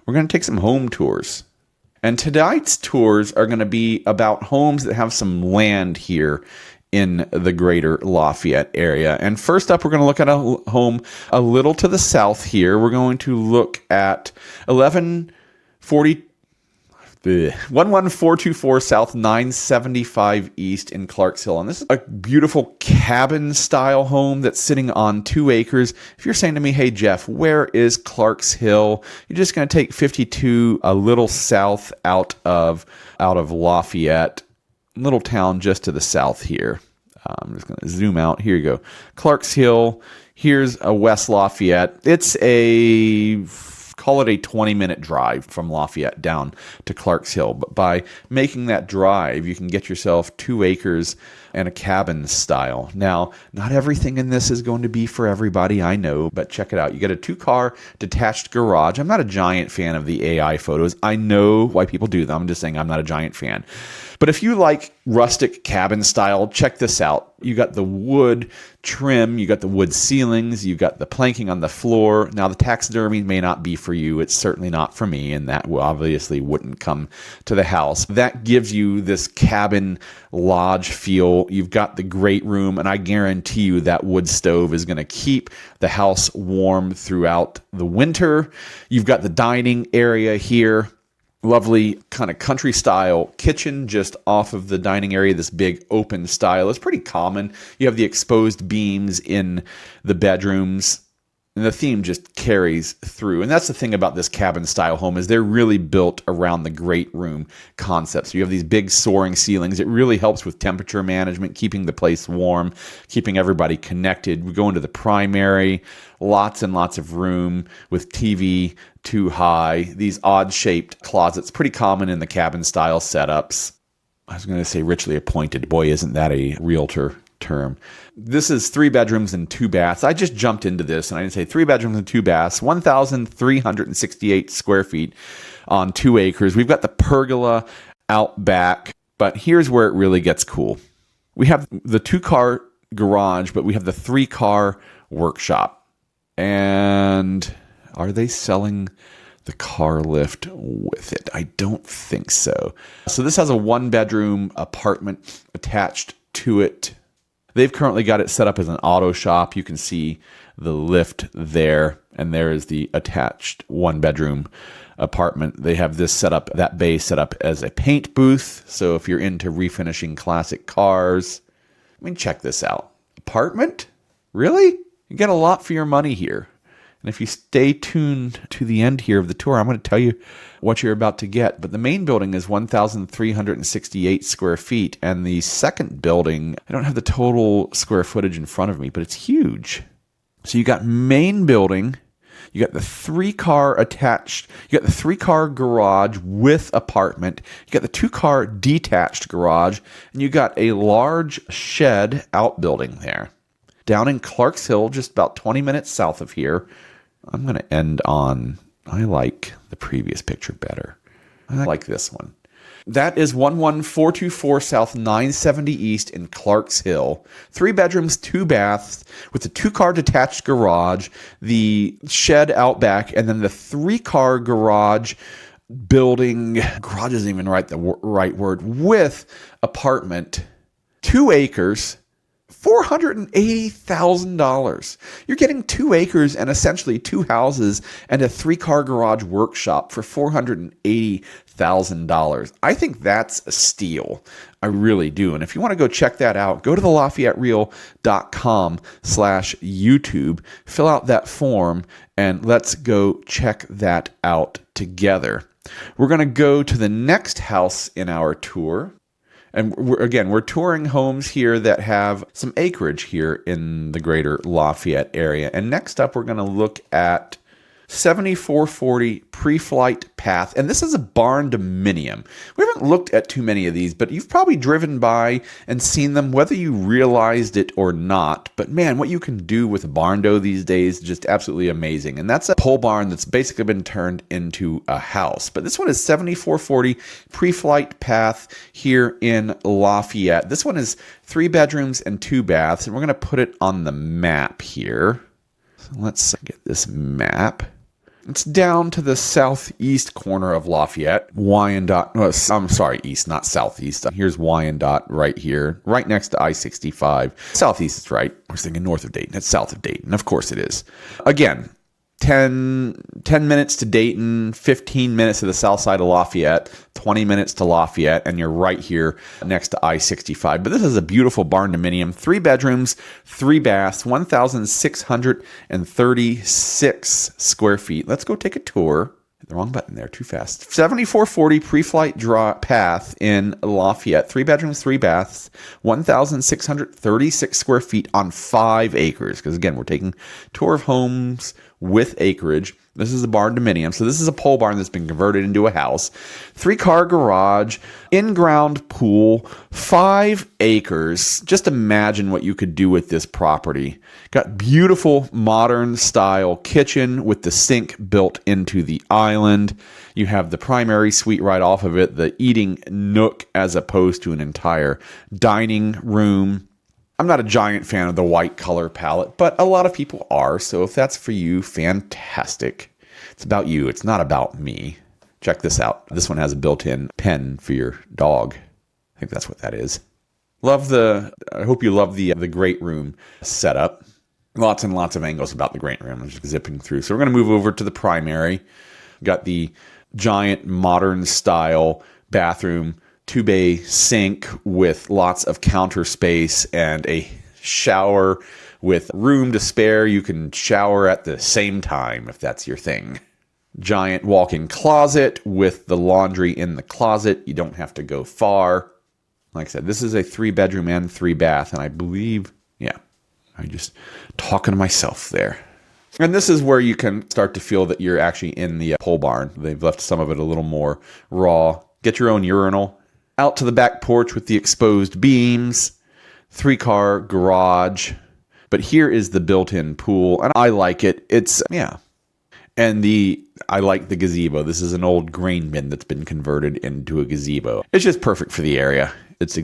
we're going to take some home tours. And tonight's tours are going to be about homes that have some land here in the Greater Lafayette area. And first up, we're going to look at a home a little to the south here. We're going to look at 11424 South 975 East in Clarks Hill. And this is a beautiful cabin-style home that's sitting on 2 acres. If you're saying to me, hey, Geoff, where is Clarks Hill? You're just going to take 52 a little south out of Lafayette, little town just to the south here. I'm just going to zoom out. Here you go. Clarks Hill. Here's a West Lafayette. It's call it a 20-minute drive from Lafayette down to Clarks Hill. But by making that drive, you can get yourself 2 acres and a cabin style. Now, not everything in this is going to be for everybody, I know, but check it out. You get a 2-car detached garage. I'm not a giant fan of the AI photos. I know why people do them. I'm just saying I'm not a giant fan. But if you like rustic cabin style, check this out. You got the wood trim, you got the wood ceilings, you got the planking on the floor. Now, the taxidermy may not be for you. It's certainly not for me, and that obviously wouldn't come to the house. That gives you this cabin lodge feel. You've got the great room, and I guarantee you that wood stove is going to keep the house warm throughout the winter. You've got the dining area here. Lovely kind of country style kitchen just off of the dining area, this big open style. It's pretty common. You have the exposed beams in the bedrooms, and the theme just carries through. And that's the thing about this cabin style home is they're really built around the great room concept. So you have these big soaring ceilings. It really helps with temperature management, keeping the place warm, keeping everybody connected. We go into the primary, lots and lots of room with TV too high. These odd-shaped closets, pretty common in the cabin-style setups. I was going to say richly appointed. Boy, isn't that a realtor term. This is 3 bedrooms and 2 baths. I just jumped into this, and I didn't say 3 bedrooms and 2 baths, 1,368 square feet on 2 acres. We've got the pergola out back, but here's where it really gets cool. We have the 2-car garage, but we have the 3-car workshop. And are they selling the car lift with it? I don't think so. So this has a 1-bedroom apartment attached to it. They've currently got it set up as an auto shop. You can see the lift there, and there is the attached 1-bedroom apartment. They have this set up, that bay set up as a paint booth. So if you're into refinishing classic cars, I mean, check this out. Apartment? Really? You get a lot for your money here. And if you stay tuned to the end here of the tour, I'm going to tell you what you're about to get. But the main building is 1,368 square feet. And the second building, I don't have the total square footage in front of me, but it's huge. So you got main building, you got the 3-car attached, you got the 3-car garage with apartment, you got the 2-car detached garage, and you got a large shed outbuilding there. Down in Clarks Hill, just about 20 minutes south of here. I'm going to end on, I like the previous picture better. I like this one. That is 11424 South 970 East in Clarks Hill. 3 bedrooms, 2 baths with the 2-car detached garage, the shed out back, and then the 3-car garage building. Garage isn't even the right word. With apartment, 2 acres, $480,000. You're getting 2 acres and essentially 2 houses and a 3-car garage workshop for $480,000. I think that's a steal. I really do. And if you want to go check that out, go to the LafayetteReal.com/YouTube, fill out that form, and let's go check that out together. We're going to go to the next house in our tour. And we're touring homes here that have some acreage here in the Greater Lafayette area. And next up, we're going to look at 7440 Pre-Flight Path. And this is a Barndominium. We haven't looked at too many of these, but you've probably driven by and seen them, whether you realized it or not. But man, what you can do with a barndo these days is just absolutely amazing. And that's a pole barn that's basically been turned into a house. But this one is 7440 Pre-Flight Path here in Lafayette. This one is 3 bedrooms and 2 baths. And we're going to put it on the map here. So let's get this map. It's down to the southeast corner of Lafayette. Wyandotte, I'm sorry, east, not southeast. Here's Wyandotte right here, right next to I-65. Southeast is right. I was thinking north of Dayton. It's south of Dayton. Of course it is. Again, 10 minutes to Dayton, 15 minutes to the south side of Lafayette, 20 minutes to Lafayette, and you're right here next to I-65. But this is a beautiful barndominium, 3 bedrooms, 3 baths, 1,636 square feet. Let's go take a tour. The wrong button there, too fast. 7440 pre-flight path in Lafayette. 3 bedrooms, 3 baths, 1,636 square feet on 5 acres. Because again, we're taking tour of homes with acreage. This is a barndominium. So this is a pole barn that's been converted into a house. 3-car garage, in-ground pool, 5 acres. Just imagine what you could do with this property. Got beautiful modern style kitchen with the sink built into the island. You have the primary suite right off of it, the eating nook as opposed to an entire dining room. I'm not a giant fan of the white color palette, but a lot of people are. So if that's for you, fantastic. It's about you. It's not about me. Check this out. This one has a built-in pen for your dog. I think that's what that is. I hope you love the great room setup. Lots and lots of angles about the great room. I'm just zipping through. So we're going to move over to the primary. Got the giant modern style bathroom, 2-bay sink with lots of counter space and a shower with room to spare. You can shower at the same time if that's your thing. Giant walk-in closet with the laundry in the closet. You don't have to go far. Like I said, this is a 3-bedroom and 3-bath, and I believe, I'm just talking to myself there. And this is where you can start to feel that you're actually in the pole barn. They've left some of it a little more raw. Get your own urinal. Out to the back porch with the exposed beams, 3-car garage. But here is the built-in pool, and I like it. And I like the gazebo. This is an old grain bin that's been converted into a gazebo. It's just perfect for the area. It's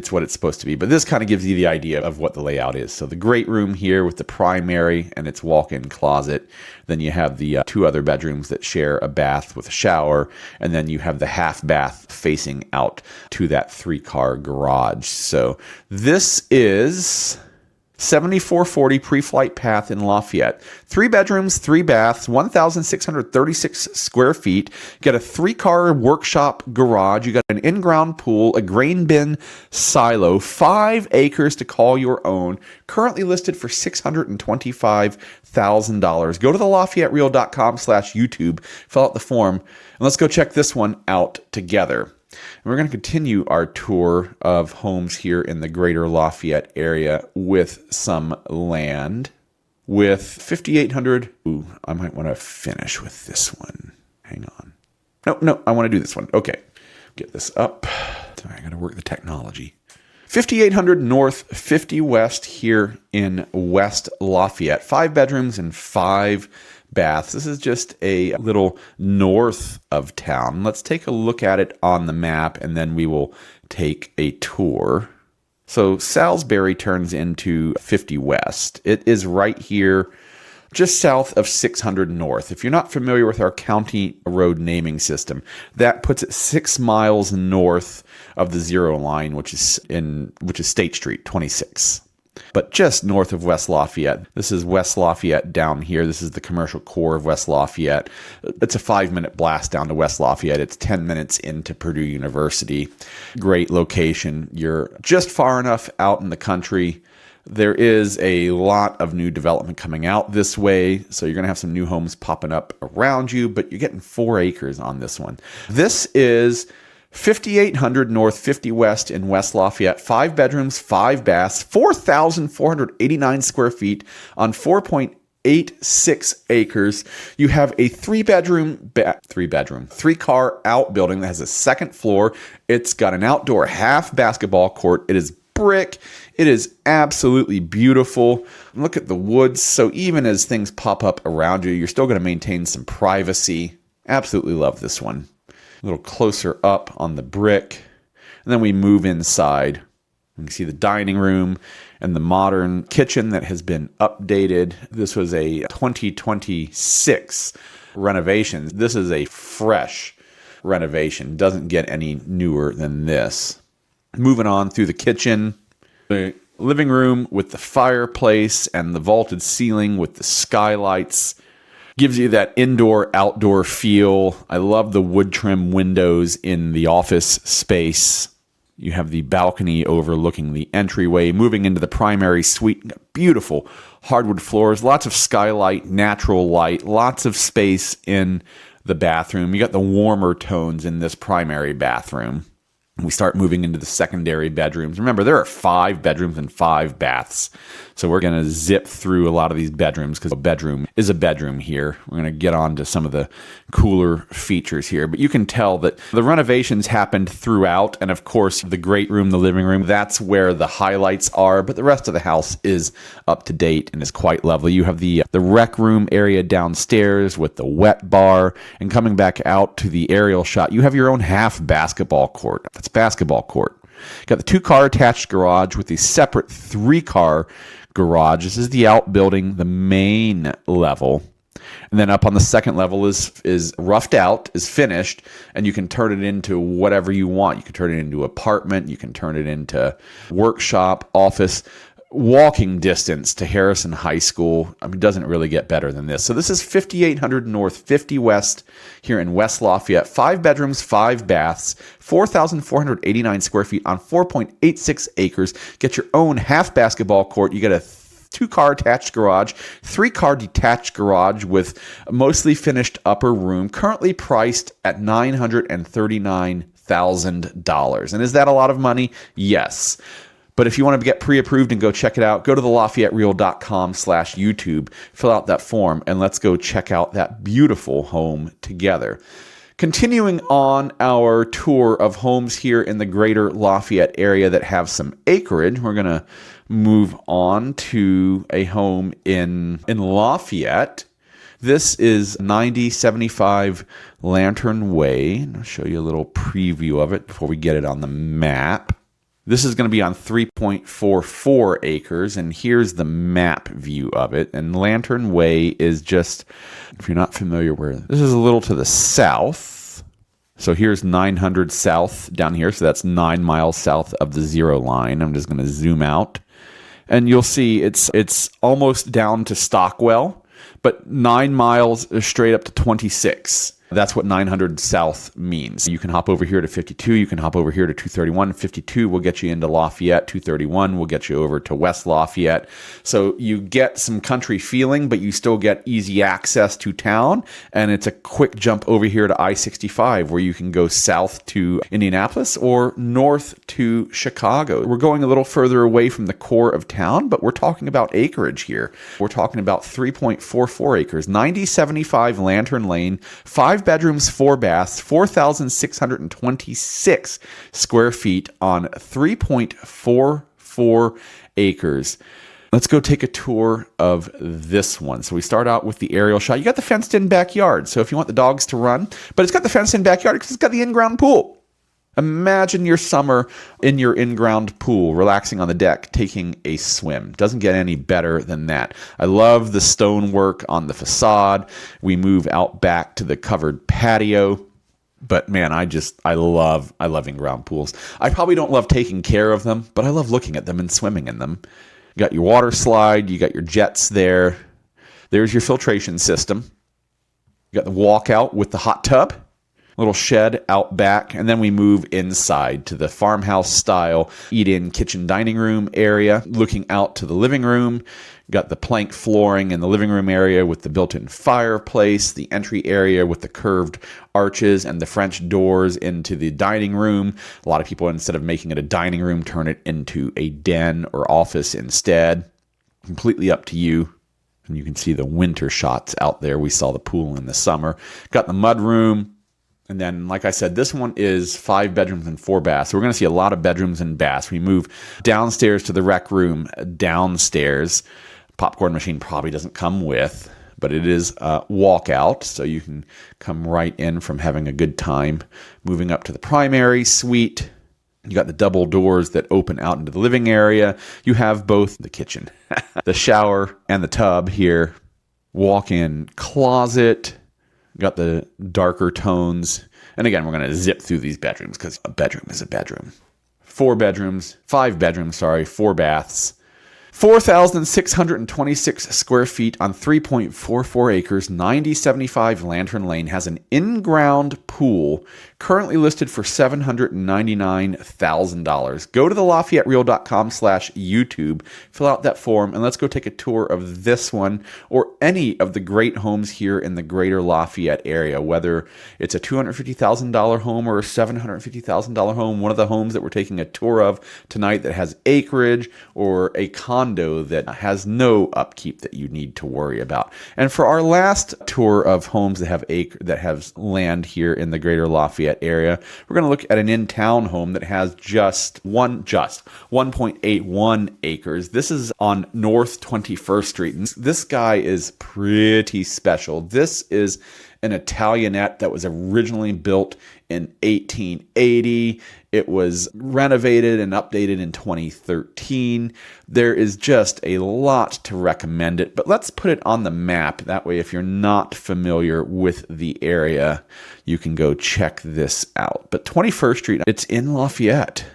what it's supposed to be. But this kind of gives you the idea of what the layout is. So the great room here with the primary and its walk-in closet. Then you have the 2 other bedrooms that share a bath with a shower. And then you have the half bath facing out to that 3-car garage. So this is 7440 pre-flight path in Lafayette. 3 bedrooms, 3 baths, 1,636 square feet. You got a 3-car workshop garage. You got an in-ground pool, a grain bin silo, 5 acres to call your own. Currently listed for $625,000. Go to the LafayetteReal.com/YouTube, fill out the form, and let's go check this one out together. And we're going to continue our tour of homes here in the Greater Lafayette area with some land. With 5,800. Ooh, I might want to finish with this one. Hang on. No, I want to do this one. Okay. Get this up. Sorry, I got to work the technology. 5,800 north, 50 west here in West Lafayette. 5 bedrooms and 5 baths. This is just a little north of town. Let's take a look at it on the map, and then we will take a tour. So Salisbury turns into 50 west. It is right here, just south of 600 north. If you're not familiar with our county road naming system, that puts it 6 miles north of the 0 line, which is State Street 26. But just north of West Lafayette. This is West Lafayette down here. This is the commercial core of West Lafayette. It's a 5-minute blast down to West Lafayette. It's 10 minutes into Purdue University. Great location. You're just far enough out in the country. There is a lot of new development coming out this way, so you're going to have some new homes popping up around you, but you're getting 4 acres on this one. This is 5,800 north, 50 west in West Lafayette. 5 bedrooms, 5 baths, 4,489 square feet on 4.86 acres. You have a 3-car outbuilding that has a 2nd floor. It's got an outdoor half basketball court. It is brick. It is absolutely beautiful. Look at the woods. So even as things pop up around you, you're still going to maintain some privacy. Absolutely love this one. A little closer up on the brick. And then we move inside. You can see the dining room and the modern kitchen that has been updated. This was a 2026 renovation. This is a fresh renovation. Doesn't get any newer than this. Moving on through the kitchen, the living room with the fireplace and the vaulted ceiling with the skylights gives you that indoor-outdoor feel. I love the wood trim windows in the office space. You have the balcony overlooking the entryway. Moving into the primary suite, beautiful hardwood floors, lots of skylight, natural light, lots of space in the bathroom. You got the warmer tones in this primary bathroom. We start moving into the secondary bedrooms. Remember, there are 5 bedrooms and 5 baths. So we're going to zip through a lot of these bedrooms because a bedroom is a bedroom here. We're going to get on to some of the cooler features here. But you can tell that the renovations happened throughout. And of course, the great room, the living room, that's where the highlights are. But the rest of the house is up to date and is quite lovely. You have the rec room area downstairs with the wet bar. And coming back out to the aerial shot, you have your own half basketball court. That's basketball court. Got the 2-car attached garage with the separate 3-car garage. This is the outbuilding, the main level. And then up on the second level is roughed out, is finished, and you can turn it into whatever you want. You can turn it into apartment, you can turn it into workshop, office, walking distance to Harrison High School. I mean, it doesn't really get better than this. So this is 5800 North, 50 West here in West Lafayette. 5 bedrooms, 5 baths, 4,489 square feet on 4.86 acres. Get your own half basketball court. You get a 2-car attached garage, 3-car detached garage with a mostly finished upper room, currently priced at $939,000. And is that a lot of money? Yes. But if you want to get pre-approved and go check it out, go to thelafayettereal.com/YouTube, fill out that form, and let's go check out that beautiful home together. Continuing on our tour of homes here in the Greater Lafayette area that have some acreage, we're going to move on to a home in Lafayette. This is 9075 Lantern Way. I'll show you a little preview of it before we get it on the map. This is going to be on 3.44 acres, and here's the map view of it. And Lantern Way is just, if you're not familiar where, this is a little to the south. So here's 900 south down here, so that's 9 miles south of the 0 line. I'm just going to zoom out, and you'll see it's almost down to Stockwell, but 9 miles straight up to 26. That's what 900 south means. You can hop over here to 52. You can hop over here to 231. 52 will get you into Lafayette. 231 will get you over to West Lafayette. So you get some country feeling, but you still get easy access to town. And it's a quick jump over here to I-65, where you can go south to Indianapolis or north to Chicago. We're going a little further away from the core of town, but we're talking about acreage here. We're talking about 3.44 acres, 9075 Lantern Lane, 5 bedrooms, 4 baths, 4,626 square feet on 3.44 acres. Let's go take a tour of this one. So we start out with the aerial shot. You got the fenced-in backyard. So if you want the dogs to run, but it's got the fenced-in backyard because it's got the in-ground pool. Imagine your summer in your in-ground pool, relaxing on the deck, taking a swim. Doesn't get any better than that. I love the stonework on the facade. We move out back to the covered patio. But man, I love in-ground pools. I probably don't love taking care of them, but I love looking at them and swimming in them. You got your water slide, you got your jets there. There's your filtration system. You got the walkout with the hot tub. Little shed out back, and then we move inside to the farmhouse style eat-in kitchen dining room area, looking out to the living room. Got the plank flooring in the living room area with the built-in fireplace, the entry area with the curved arches, and the French doors into the dining room. A lot of people, instead of making it a dining room, turn it into a den or office instead. Completely up to you. And you can see the winter shots out there. We saw the pool in the summer. Got the mud room. And then, like I said, this one is 5 bedrooms and 4 baths. So we're going to see a lot of bedrooms and baths. We move downstairs to the rec room downstairs. Popcorn machine probably doesn't come with, but it is walkout. So you can come right in from having a good time. Moving up to the primary suite. You got the double doors that open out into the living area. You have both the kitchen, the shower, and the tub here. Walk-in closet. You got the darker tones. And again, we're going to zip through these bedrooms because a bedroom is a bedroom. 4 baths. 4 baths. 4,626 square feet on 3.44 acres, 9075 Lantern Lane, has an in-ground pool currently listed for $799,000. Go to the LafayetteReal.com/YouTube, fill out that form, and let's go take a tour of this one or any of the great homes here in the Greater Lafayette area, whether it's a $250,000 home or a $750,000 home. One of the homes that we're taking a tour of tonight that has acreage, or a condo that has no upkeep that you need to worry about. And for our last tour of homes that have land here in the Greater Lafayette area, we're going to look at an in-town home that has just 1.81 acres. This is on North 21st Street. And this guy is pretty special. This is an Italianate that was originally built in 1880. It was renovated and updated in 2013. There is just a lot to recommend it, but let's put it on the map. That way, if you're not familiar with the area, you can go check this out. But 21st Street, it's in Lafayette,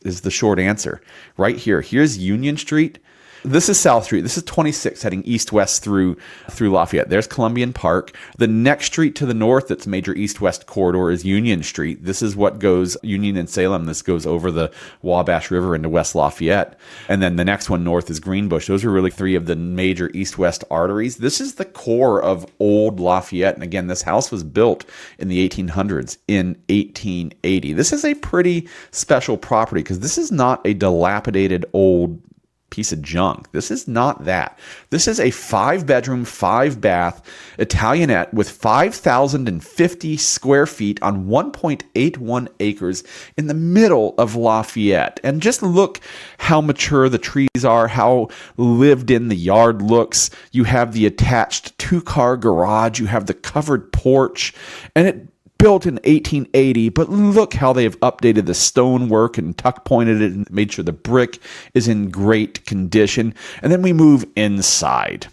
is the short answer. Right here. Here's Union Street. This is South Street. This is 26 heading east-west through Lafayette. There's Columbian Park. The next street to the north that's major east-west corridor is Union Street. This is what goes Union and Salem. This goes over the Wabash River into West Lafayette. And then the next one north is Greenbush. Those are really 3 of the major east-west arteries. This is the core of old Lafayette. And again, this house was built in the 1800s, in 1880. This is a pretty special property because this is not a dilapidated old piece of junk. This is not that. This is a 5-bedroom, 5-bath Italianate with 5,050 square feet on 1.81 acres in the middle of Lafayette. And just look how mature the trees are, how lived in the yard looks. You have the attached 2-car garage. You have the covered porch, and it built in 1880, but look how they've updated the stonework and tuck pointed it and made sure the brick is in great condition. And then we move inside.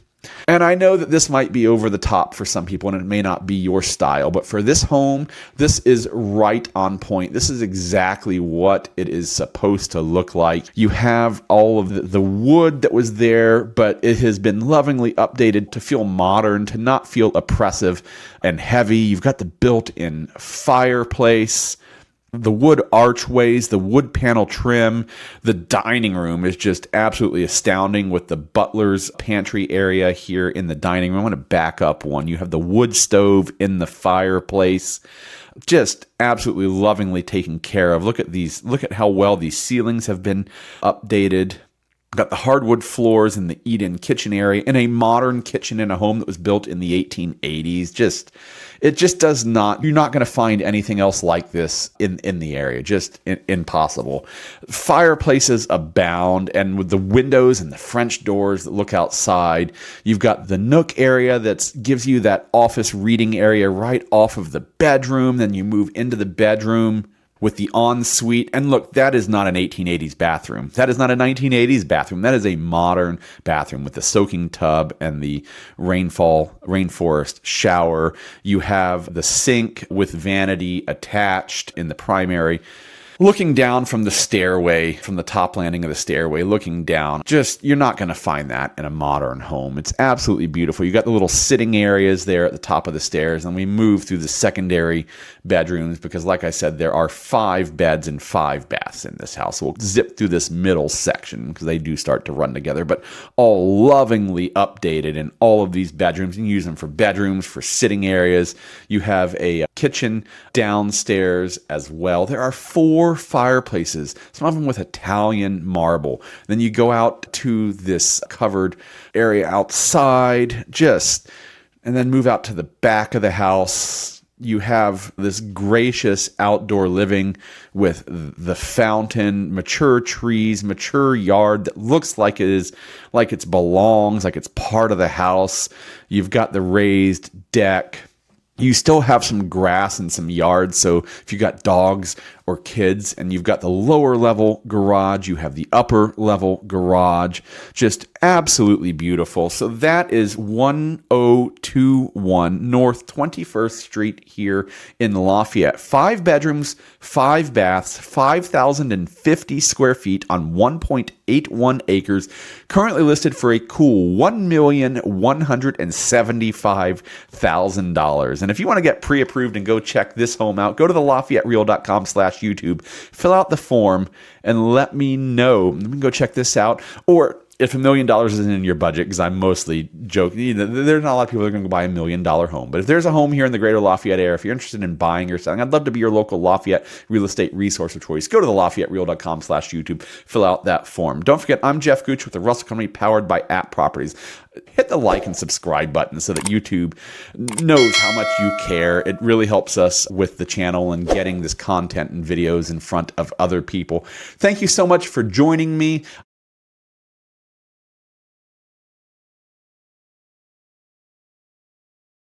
And I know that this might be over the top for some people and it may not be your style, but for this home, this is right on point. This is exactly what it is supposed to look like. You have all of the wood that was there, but it has been lovingly updated to feel modern, to not feel oppressive and heavy. You've got the built-in fireplace, the wood archways, the wood panel trim. The dining room is just absolutely astounding with the butler's pantry area here in the dining room. I want to back up one. You have the wood stove in the fireplace. Just absolutely lovingly taken care of. Look at these. Look at how well these ceilings have been updated. Got the hardwood floors in the eat-in kitchen area, in a modern kitchen in a home that was built in the 1880s. It just does not, you're not going to find anything else like this in the area. Just impossible. Fireplaces abound, and with the windows and the French doors that look outside, you've got the nook area that gives you that office reading area right off of the bedroom. Then you move into the bedroom with the ensuite. And look, that is not an 1880s bathroom. That is not a 1980s bathroom. That is a modern bathroom with the soaking tub and the rainforest shower. You have the sink with vanity attached in the primary. Looking down from the stairway, from the top landing of the stairway, looking down, just, you're not going to find that in a modern home. It's absolutely beautiful. You got the little sitting areas there at the top of the stairs, and we move through the secondary bedrooms because, like I said, there are 5 beds and 5 baths in this house. So we'll zip through this middle section because they do start to run together, but all lovingly updated in all of these bedrooms. You can use them for bedrooms, for sitting areas. You have a kitchen downstairs as well. There are 4 fireplaces, some of them with Italian marble. Then you go out to this covered area outside, and then move out to the back of the house. You have this gracious outdoor living with the fountain, mature trees, mature yard that looks like it belongs, like it's part of the house. You've got the raised deck. You still have some grass and some yards, so if you got dogs or kids, and you've got the lower level garage, you have the upper level garage, just absolutely beautiful. So that is 1021 North 21st Street here in Lafayette. 5 bedrooms, 5 baths, 5,050 square feet on 1.81 acres, currently listed for a cool $1,175,000. And if you want to get pre-approved and go check this home out, go to the LafayetteReal.com/YouTube, fill out the form, and let me know. We can go check this out. Or if $1 million isn't in your budget, because I'm mostly joking, there's not a lot of people that are going to buy $1 million home. But if there's a home here in the Greater Lafayette area, if you're interested in buying or selling, I'd love to be your local Lafayette real estate resource of choice. Go to the LafayetteReal.com/YouTube, fill out that form. Don't forget, I'm Geoff Gooch with the Rustic Company, powered by App Properties. Hit the like and subscribe button so that YouTube knows how much you care. It really helps us with the channel and getting this content and videos in front of other people. Thank you so much for joining me.